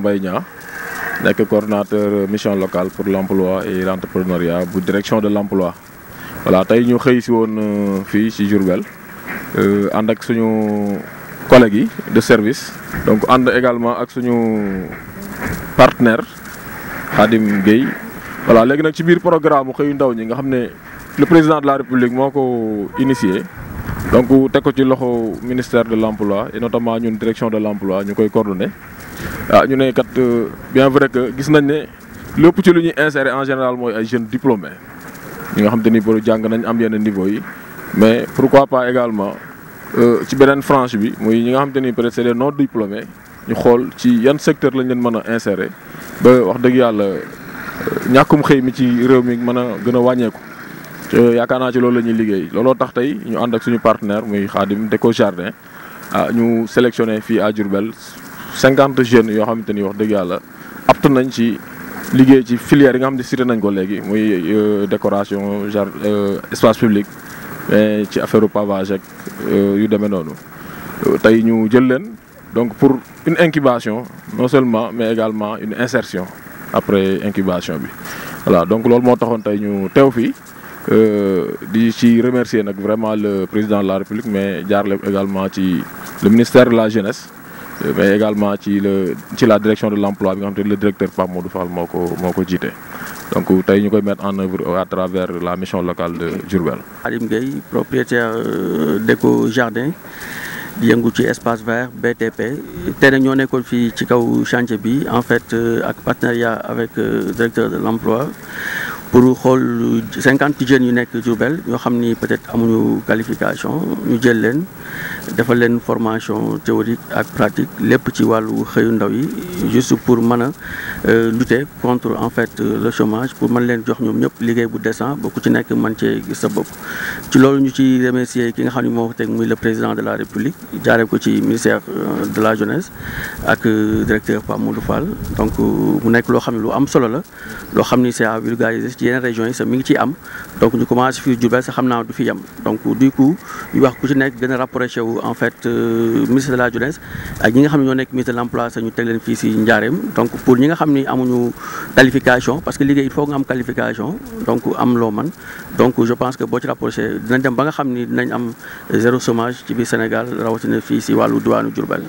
Mbaye Niang nekk coordonnateur mission locale pour l'emploi et l'entrepreneuriat bu direction de l'emploi. Voilà, tey ñu xëy si woon fii ci Diourbel ànd ak suñu collègues yi de service. Donc ànd également ak suñu partenaire Khadim Gueye. Voilà, léegi nag ci biir programme mu xëyu ndaw ñi nga xam ne le président de la République moo ko initié. Donc teg ko ci loxo ministère de l'emploi et notamment ñun direction de l'emploi ñu koy coordonné. Ñu ne kat bien vrai que gis nañ ne lépp ci lu ñuy insérer en général mooy ay jeunes diplômés ñi nga xam te ni pour jàng nañ am yenn niveau yi, mais pourquoi pas également ci beneen frange bi muy ñi nga xam te ni peut-être c'est des non diplômés ñu xool ci yan secteur lañ leen mën a insérer ba wax dëgg yàlla ñàkkum xëy mi ci réew mi mën a gën a wàññeeku. Yaakaar naa ci loolu la ñuy liggéey looloo tax tey ñu ànd ak suñu partenaire muy Khadim Déco Jardin ñu sélectionné fii à Diourbel 50 jeunes yoo xamante ni wax dëgg yàlla apte nañ ci liggéey ci filière yi nga xam ne cité nañ ko léegi muy décoration espace public mais ci affaire pavage ak yu demee noonu. Tey ñu jël leen donc pour une incubation non seulement mais également une insertion après incubation bi. Voilà, donc loolu moo taxoon tey ñu teew fii di ci remercier nag vraiment le président de la République mais jaarale également ci le ministère de la jeunesse. Mais également ci la direction de l'emploi bi nga xam te le directeur Pape Modou Fall moo ko jiite. Donc tey ñu koy mettre en œuvre à travers la mission locale de Diourbel. Khadim Gueye, propriétaire Déco Jardin di yëngu ci espace vert BTP tey nag ñoo nekkoon fii ci kaw chantier bi en fait ak partenariat avec directeur de l'emploi pour xool 50 jeunes yu nekk Diourbel ñoo xam ni peut-être amuñu qualification ñu jël leen defal leen formation théorique ak pratique lépp ci wàllu xëyu ndaw yi juste pour mën a lutter contre en fait le chômage pour mën leen jox ñoom ñëpp liggéey bu décent ba ku ci nekk mën cee gis sa bopp. ci loolu ñu ci remercier ki nga xam ne moo ko teg muy le président de la République jaaree ko ci ministère de la jeunesse ak directeur Pape Modou Fall. Donc mu nekk loo xam ne lu am solo la loo xam ni c'est à vulgariser ci yeneen régions yi sax mi ngi ciy am donc ñu commencé fii Diourbel sax xam naa du fi yem donc du coup ñu wax ku ci nekk gën a rapproché wu en fait ministre de la jeunesse ak ñi nga xam ne ñoo nekk ministre de l'emploi sax ñu teg leen fii si Njaareem. Donc pour ñi nga xam ni amuñu qualification parce que liggéey il faut nga am qualification donc am loo man donc je pense que boo ci rapproché dinañ dem ba nga xam ni dinañ am zéro chômage ci biir Sénégal rawatina fii si wàllu diwaanu Diourbel.